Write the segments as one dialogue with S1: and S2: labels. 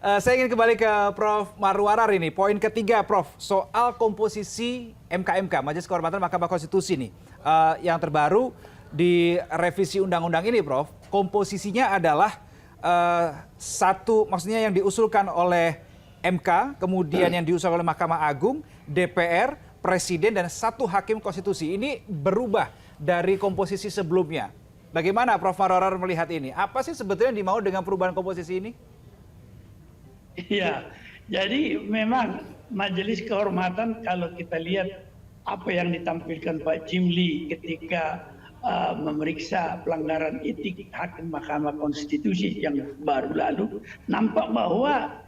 S1: Saya ingin kembali ke Prof. Marwarar ini. Poin ketiga, Prof. Soal komposisi MKMK, Majelis Kehormatan Mahkamah Konstitusi nih. Yang terbaru di revisi undang-undang ini, Prof. Komposisinya adalah satu, maksudnya yang diusulkan oleh MK, kemudian yang diusulkan oleh Mahkamah Agung, DPR, Presiden, dan satu hakim konstitusi. Ini berubah dari komposisi sebelumnya. Bagaimana Prof. Marwarar melihat ini? Apa sih sebetulnya yang dimau dengan perubahan komposisi ini?
S2: Iya, jadi memang Majelis Kehormatan kalau kita lihat apa yang ditampilkan Pak Jimli ketika memeriksa pelanggaran etik Hakim Mahkamah Konstitusi yang baru lalu, nampak bahwa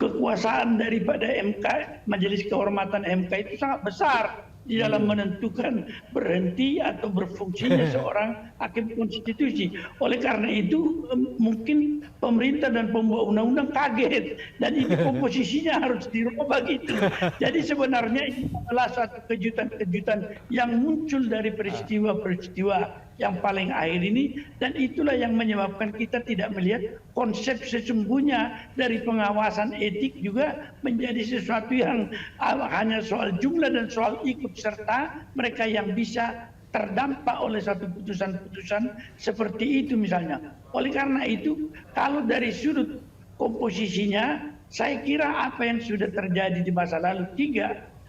S2: kekuasaan daripada MK, Majelis Kehormatan MK itu sangat besar di dalam menentukan berhenti atau berfungsinya seorang hakim konstitusi. Oleh karena itu mungkin pemerintah dan pembuat undang-undang kaget dan ini komposisinya harus dirubah gitu. Jadi sebenarnya ini adalah satu kejutan-kejutan yang muncul dari peristiwa-peristiwa yang paling akhir ini, dan itulah yang menyebabkan kita tidak melihat konsep sesungguhnya dari pengawasan etik juga menjadi sesuatu yang hanya soal jumlah dan soal ikut serta mereka yang bisa terdampak oleh satu putusan-putusan seperti itu misalnya. Oleh karena itu, kalau dari sudut komposisinya, saya kira apa yang sudah terjadi di masa lalu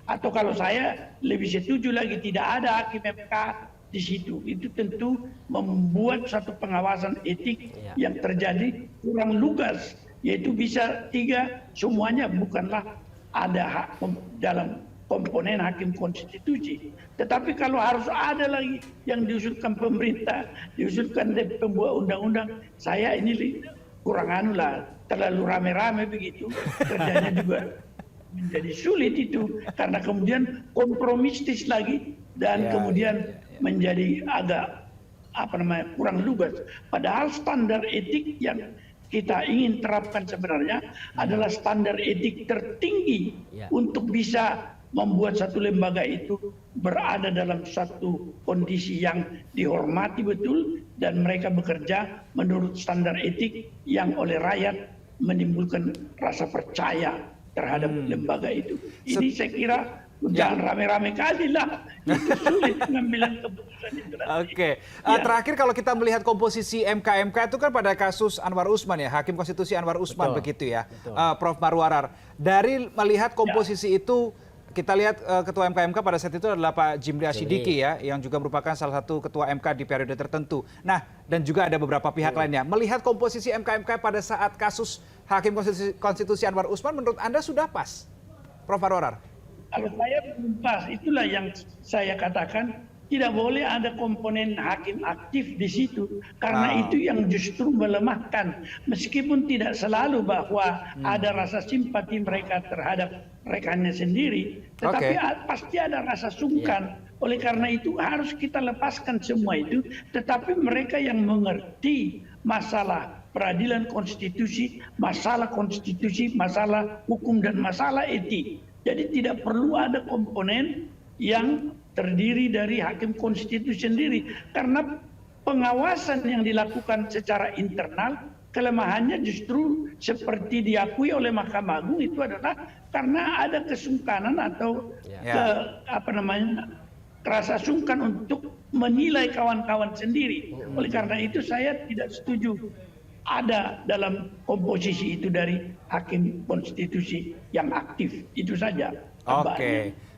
S2: atau kalau saya lebih setuju lagi tidak ada hakim MK di situ, itu tentu membuat satu pengawasan etik yang terjadi kurang lugas, yaitu bisa semuanya bukanlah ada hak dalam komponen hakim konstitusi. Tetapi kalau harus ada lagi yang diusulkan pemerintah, diusulkan dari pembuat undang-undang, saya ini kurang terlalu rame-rame begitu, kerjanya juga menjadi sulit itu, karena kemudian kompromistis lagi dan kemudian menjadi agak kurang lugas. Padahal standar etik yang kita ingin terapkan sebenarnya adalah standar etik tertinggi untuk bisa membuat satu lembaga itu berada dalam satu kondisi yang dihormati betul dan mereka bekerja menurut standar etik yang oleh rakyat menimbulkan rasa percaya terhadap lembaga itu. Ini saya kira jangan rame-rame kali lah, itu sulit pengambilan keputusan itu.
S1: Oke, terakhir kalau kita melihat komposisi MK itu kan pada kasus Anwar Usman ya, Hakim Konstitusi Anwar Usman begitu ya, Prof. Marwarar. Dari melihat komposisi itu, kita lihat Ketua MK pada saat itu adalah Pak Jimli Asyidiki ya, yang juga merupakan salah satu Ketua MK di periode tertentu. Nah, dan juga ada beberapa pihak lainnya. Melihat komposisi MK pada saat kasus Hakim Konstitusi Anwar Usman, menurut Anda sudah pas, Prof. Marwarar?
S2: Kalau saya belum pas, itulah yang saya katakan tidak boleh ada komponen hakim aktif di situ, karena itu yang justru melemahkan. Meskipun tidak selalu bahwa ada rasa simpati mereka terhadap rekannya sendiri, tetapi pasti ada rasa sungkan. Oleh karena itu harus kita lepaskan semua itu, tetapi mereka yang mengerti masalah peradilan konstitusi, masalah hukum dan masalah etik. Jadi tidak perlu ada komponen yang terdiri dari hakim konstitusi sendiri. Karena pengawasan yang dilakukan secara internal, kelemahannya justru seperti diakui oleh Mahkamah Agung itu adalah karena ada kesungkanan atau rasa sungkan untuk menilai kawan-kawan sendiri. Oleh karena itu saya tidak setuju ada dalam komposisi itu dari hakim konstitusi yang aktif. Itu saja.
S1: Oke.